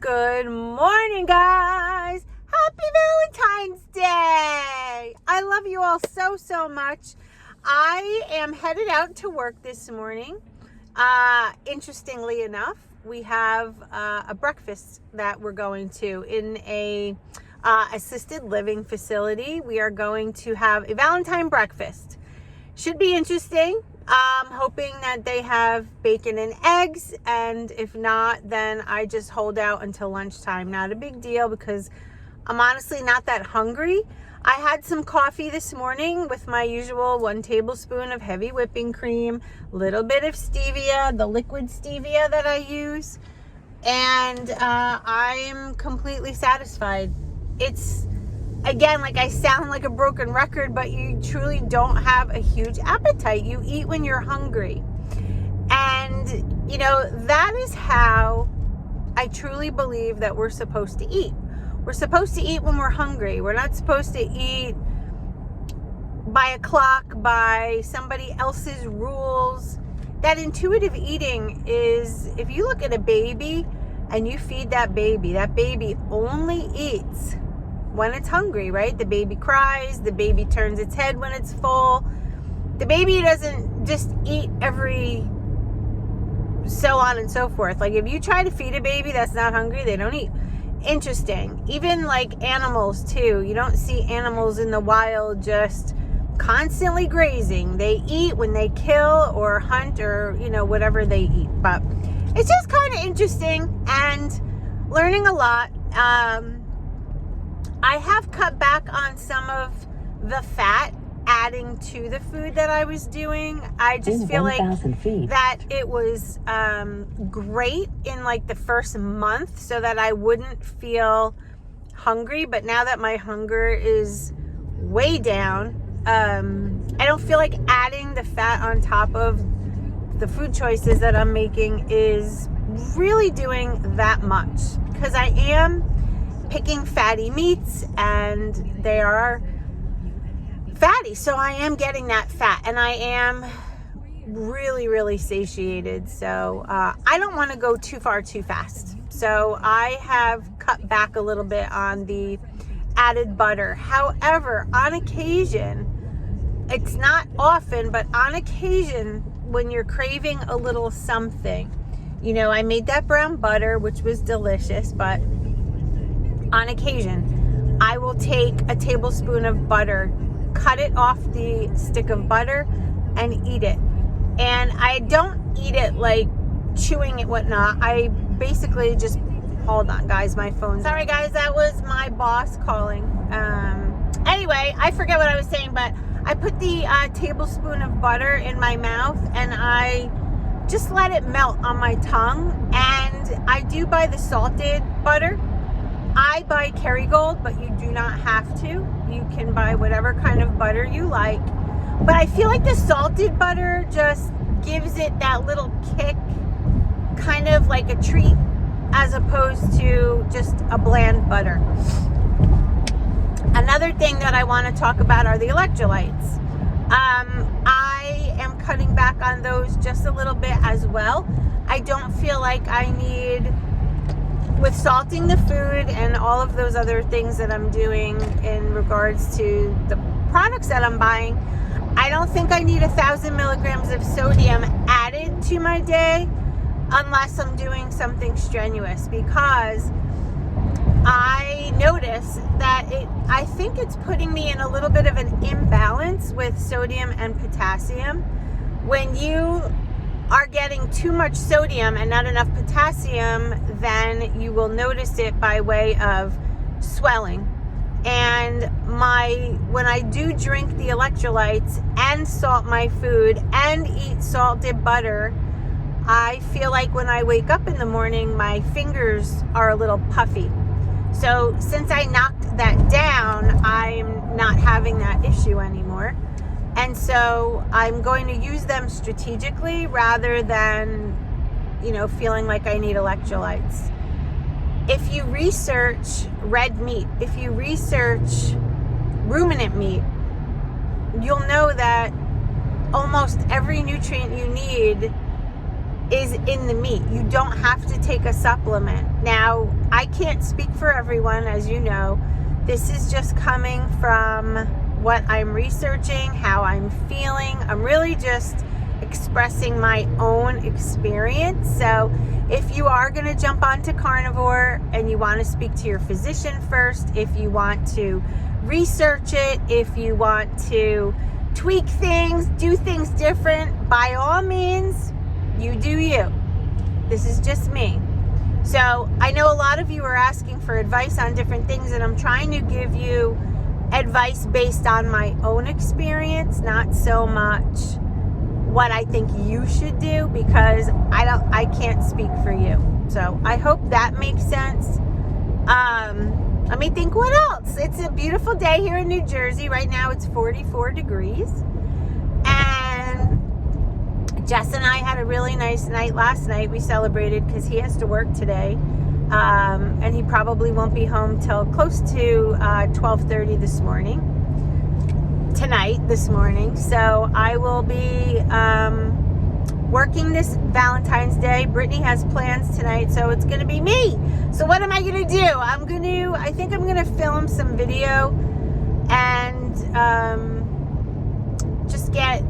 Good morning, guys. Happy Valentine's Day. I love you all so much. I am headed out to work this morning. Interestingly enough, we have a breakfast that we're going to in a assisted living facility. We are going to have a Valentine breakfast. Should be interesting. Hoping that they have bacon and eggs, and if not, then I just hold out until lunchtime. Not a big deal because I'm honestly not that hungry. I had some coffee this morning with my usual 1 tablespoon of heavy whipping cream, little bit of stevia, the liquid stevia that I use, and I'm completely satisfied. It's, again, like I sound like a broken record, but you truly don't have a huge appetite. You eat when you're hungry. And, you know, that is how I truly believe that we're supposed to eat. We're supposed to eat when we're hungry. We're not supposed to eat by a clock, by somebody else's rules. That intuitive eating is, if you look at a baby and you feed that baby only eats when it's hungry, right? The baby cries, the baby turns its head when it's full. The baby doesn't just eat every so on and so forth. Like if you try to feed a baby that's not hungry, they don't eat. Interesting. Even like animals too. You don't see animals in the wild just constantly grazing. They eat when they kill or hunt or, you know, whatever they eat. But it's just kind of interesting and learning a lot. I have cut back on some of the fat adding to the food that I was doing. I just feel like that it was great in like the first month so that I wouldn't feel hungry. But now that my hunger is way down, I don't feel like adding the fat on top of the food choices that I'm making is really doing that much, because I am picking fatty meats and they are fatty, so I am getting that fat and I am really satiated. So I don't want to go too far too fast, so I have cut back a little bit on the added butter. However, on occasion, it's not often, but on occasion when you're craving a little something, you know, I made that brown butter, which was delicious, but on occasion, I will take a tablespoon of butter, cut it off the stick of butter, and eat it. And I don't eat it like chewing it, whatnot. I basically just, hold on, guys, my phone. Sorry, guys, that was my boss calling. Anyway, I forget what I was saying, but I put the tablespoon of butter in my mouth and I just let it melt on my tongue. And I do buy the salted butter. I buy Kerrygold, but you do not have to. You can buy whatever kind of butter you like. But I feel like the salted butter just gives it that little kick, kind of like a treat, as opposed to just a bland butter. Another thing that I want to talk about are the electrolytes. I am cutting back on those just a little bit as well. I don't feel like I need, with salting the food and all of those other things that I'm doing in regards to the products that I'm buying, I don't think I need 1,000 milligrams of sodium added to my day unless I'm doing something strenuous, because I notice that I think it's putting me in a little bit of an imbalance with sodium and potassium. When you are getting too much sodium and not enough potassium, then you will notice it by way of swelling. And when I do drink the electrolytes and salt my food and eat salted butter, I feel like when I wake up in the morning, my fingers are a little puffy. So since I knocked that down, I'm not having that issue anymore. And so I'm going to use them strategically rather than, you know, feeling like I need electrolytes. If you research red meat, if you research ruminant meat, you'll know that almost every nutrient you need is in the meat. You don't have to take a supplement. Now, I can't speak for everyone, as you know. This is just coming from what I'm researching, how I'm feeling. I'm really just expressing my own experience. So if you are going to jump onto carnivore and you want to speak to your physician first, if you want to research it, if you want to tweak things, do things different, by all means, you do you. This is just me. So I know a lot of you are asking for advice on different things, and I'm trying to give you advice based on my own experience, not so much what I think you should do, because I can't speak for you. So I hope that makes sense. Let me think, what else? It's a beautiful day here in New Jersey. Right now it's 44 degrees. And Jess and I had a really nice night last night. We celebrated because he has to work today. And he probably won't be home till close to 12:30 this morning. This morning. So I will be working this Valentine's Day. Brittany has plans tonight, so it's going to be me. So what am I going to do? I think I'm going to film some video and just get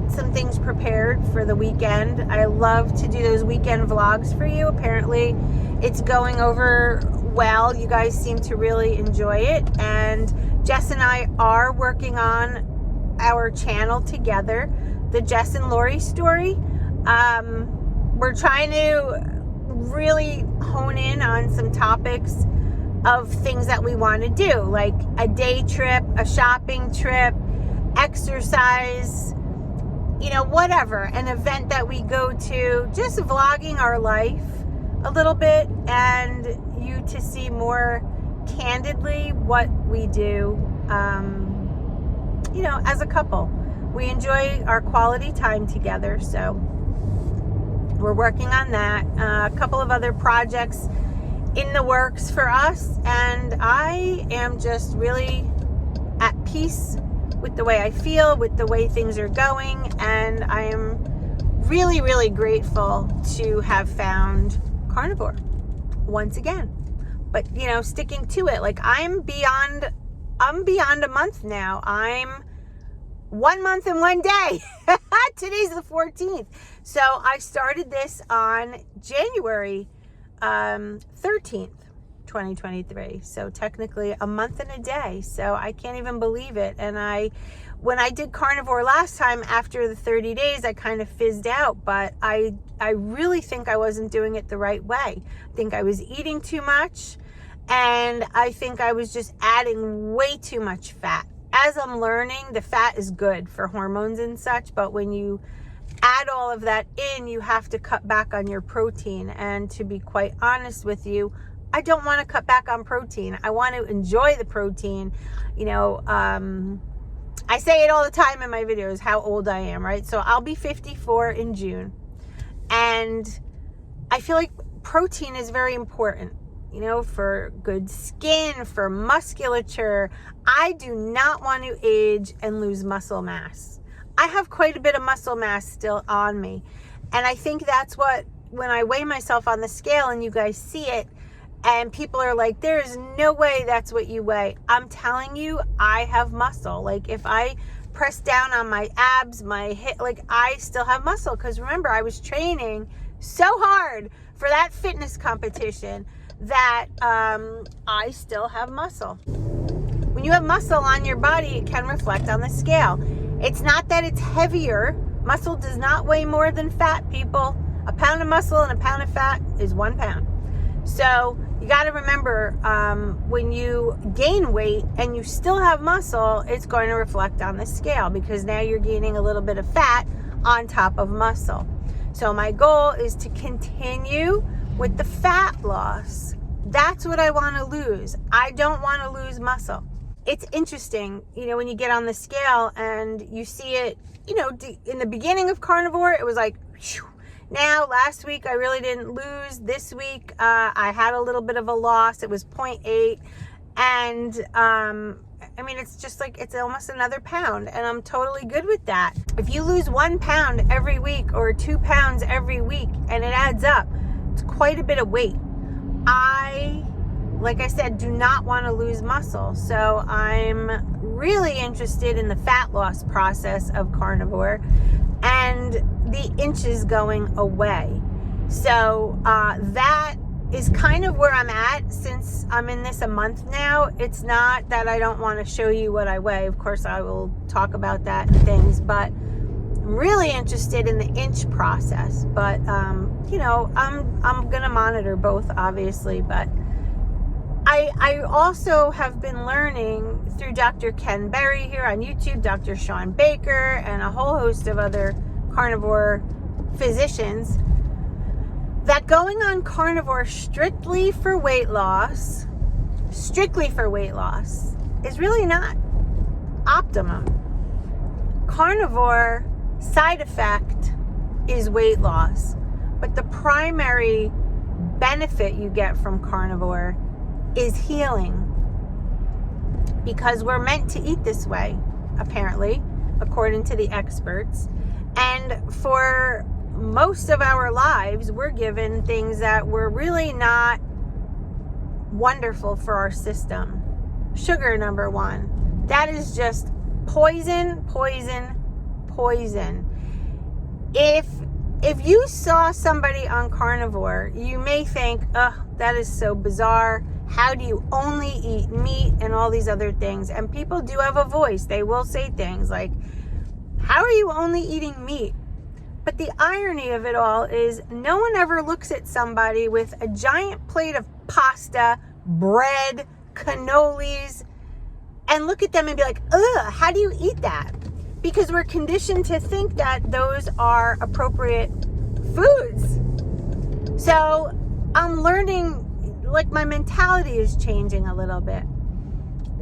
some things prepared for the weekend. I love to do those weekend vlogs for you. Apparently it's going over well. You guys seem to really enjoy it. And Jess and I are working on our channel together, the Jess and Lori story. We're trying to really hone in on some topics of things that we want to do, like a day trip, a shopping trip, exercise, whatever, an event that we go to, just vlogging our life a little bit, and you to see more candidly what we do, as a couple. We enjoy our quality time together, so we're working on that. A couple of other projects in the works for us, and I am just really at peace with the way I feel, with the way things are going, and I am really, really grateful to have found carnivore once again. But sticking to it, like I'm beyond a month now. I'm 1 month and 1 day. Today's the 14th. So I started this on January 13th, 2023. So technically a month and a day. So I can't even believe it. And when I did carnivore last time, after the 30 days, I kind of fizzed out, but I really think I wasn't doing it the right way. I think I was eating too much, and I think I was just adding way too much fat. As I'm learning, the fat is good for hormones and such, but when you add all of that in, you have to cut back on your protein. And to be quite honest with you, I don't want to cut back on protein. I want to enjoy the protein. I say it all the time in my videos, how old I am, right? So I'll be 54 in June. And I feel like protein is very important, for good skin, for musculature. I do not want to age and lose muscle mass. I have quite a bit of muscle mass still on me. And I think that's what, when I weigh myself on the scale and you guys see it, and people are like, there is no way that's what you weigh. I'm telling you, I have muscle. Like if I press down on my abs, my hip, like I still have muscle. Because remember, I was training so hard for that fitness competition that I still have muscle. When you have muscle on your body, it can reflect on the scale. It's not that it's heavier. Muscle does not weigh more than fat, people. A pound of muscle and a pound of fat is 1 pound. So you got to remember, when you gain weight and you still have muscle, it's going to reflect on the scale, because now you're gaining a little bit of fat on top of muscle. So my goal is to continue with the fat loss. That's what I want to lose. I don't want to lose muscle. It's interesting, when you get on the scale and you see it, in the beginning of carnivore, it was like, whew. Now, last week, I really didn't lose. This week, I had a little bit of a loss. It was 0.8. And I mean, it's just like, it's almost another pound, and I'm totally good with that. If you lose 1 pound every week or 2 pounds every week and it adds up, it's quite a bit of weight. Like I said, do not want to lose muscle. So I'm really interested in the fat loss process of carnivore and the inches going away. So that is kind of where I'm at since I'm in this a month now. It's not that I don't want to show you what I weigh. Of course, I will talk about that and things, but I'm really interested in the inch process. But, you know, I'm going to monitor both, obviously, but I also have been learning through Dr. Ken Berry here on YouTube, Dr. Sean Baker, and a whole host of other carnivore physicians, that going on carnivore strictly for weight loss is really not optimum. Carnivore side effect is weight loss, but the primary benefit you get from carnivore is healing, because we're meant to eat this way, apparently, according to the experts. And for most of our lives, we're given things that were really not wonderful for our system. Sugar, number one. That is just poison, poison, poison. If you saw somebody on carnivore, you may think, oh, that is so bizarre. How do you only eat meat and all these other things? And people do have a voice. They will say things like, how are you only eating meat? But the irony of it all is no one ever looks at somebody with a giant plate of pasta, bread, cannolis, and look at them and be like, ugh, how do you eat that? Because we're conditioned to think that those are appropriate foods. So I'm learning, like, my mentality is changing a little bit.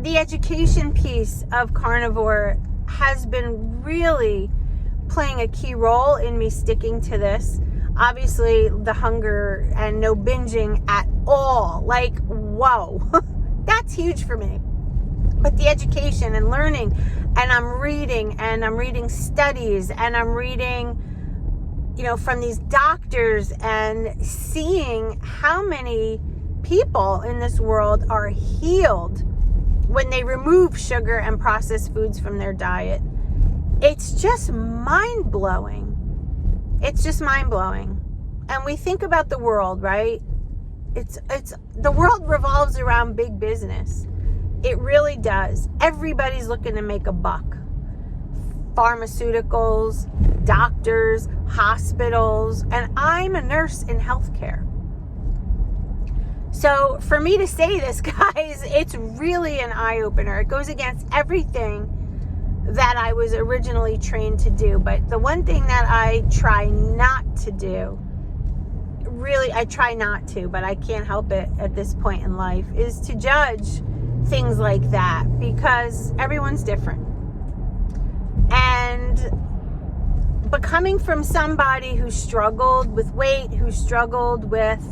The education piece of carnivore has been really playing a key role in me sticking to this. Obviously, the hunger and no binging at all. Like, whoa, that's huge for me. But the education and learning, and I'm reading studies, and I'm reading, you know, from these doctors, and seeing how many people in this world are healed when they remove sugar and processed foods from their diet. It's just mind-blowing. It's just mind-blowing. And we think about the world, right? It's the world revolves around big business. It really does. Everybody's looking to make a buck. Pharmaceuticals, doctors, hospitals, and I'm a nurse in healthcare. So for me to say this, guys, it's really an eye-opener. It goes against everything that I was originally trained to do. But the one thing that I try not to do, really, I try not to, but I can't help it at this point in life, is to judge things like that, because everyone's different. But coming from somebody who struggled with weight, who struggled with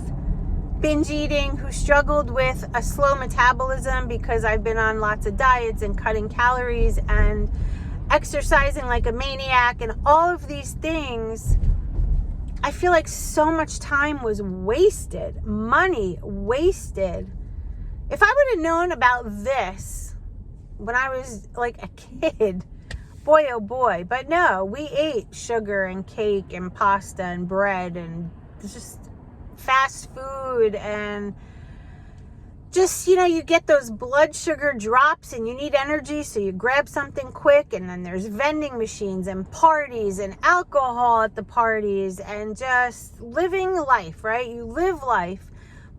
binge eating, who struggled with a slow metabolism, because I've been on lots of diets and cutting calories and exercising like a maniac and all of these things, I feel like so much time was wasted, money wasted. If I would have known about this when I was like a kid, boy, oh boy. But no, we ate sugar and cake and pasta and bread and just fast food, and just, you know, you get those blood sugar drops and you need energy, so you grab something quick, and then there's vending machines and parties and alcohol at the parties and just living life, right? You live life,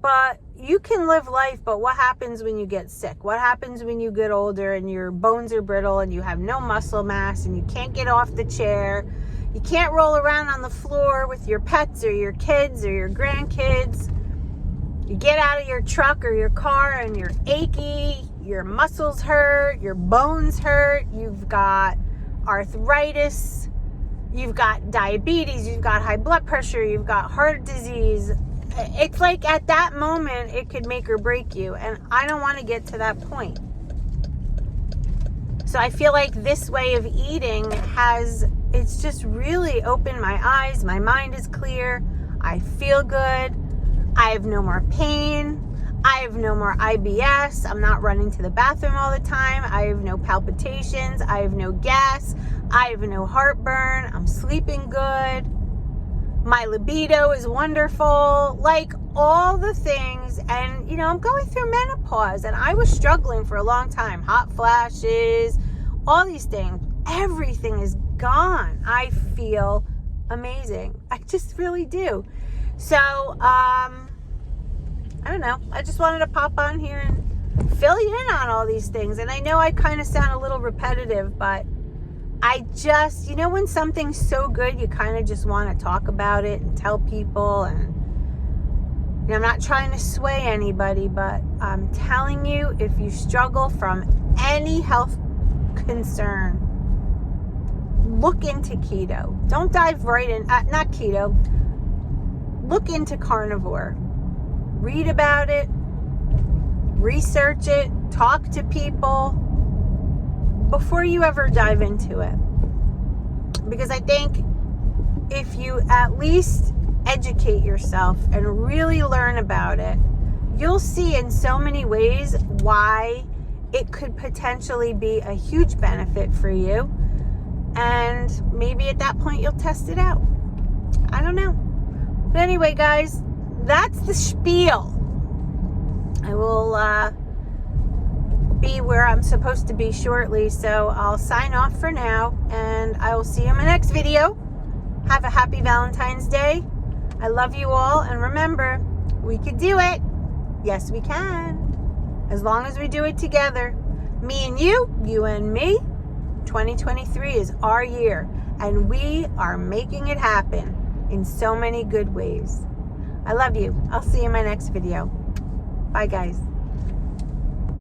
but you can live life, but what happens when you get sick? What happens when you get older and your bones are brittle and you have no muscle mass and you can't get off the chair? You can't roll around on the floor with your pets or your kids or your grandkids. You get out of your truck or your car and you're achy, your muscles hurt, your bones hurt, you've got arthritis, you've got diabetes, you've got high blood pressure, you've got heart disease. It's like at that moment, it could make or break you. And I don't want to get to that point. So I feel like this way of eating it's just really opened my eyes. My mind is clear. I feel good. I have no more pain. I have no more IBS. I'm not running to the bathroom all the time. I have no palpitations. I have no gas. I have no heartburn. I'm sleeping good. My libido is wonderful. Like all the things. And, I'm going through menopause. And I was struggling for a long time. Hot flashes, all these things. Everything is gone. I feel amazing. I just really do. So, I don't know. I just wanted to pop on here and fill you in on all these things. And I know I kind of sound a little repetitive, but I just, when something's so good, you kind of just want to talk about it and tell people. And I'm not trying to sway anybody, but I'm telling you, if you struggle from any health concern, look into keto. Don't dive right in, not keto. Look into carnivore. Read about it, research it, talk to people before you ever dive into it. Because I think if you at least educate yourself and really learn about it, you'll see in so many ways why it could potentially be a huge benefit for you. And maybe at that point you'll test it out. I don't know. But anyway, guys, that's the spiel. I will be where I'm supposed to be shortly, so I'll sign off for now, and I will see you in my next video. Have a happy Valentine's Day. I love you all, and remember, we could do it. Yes, we can. As long as we do it together. Me and you and me. 2023 is our year, and we are making it happen in so many good ways. I love you. I'll see you in my next video. Bye, guys.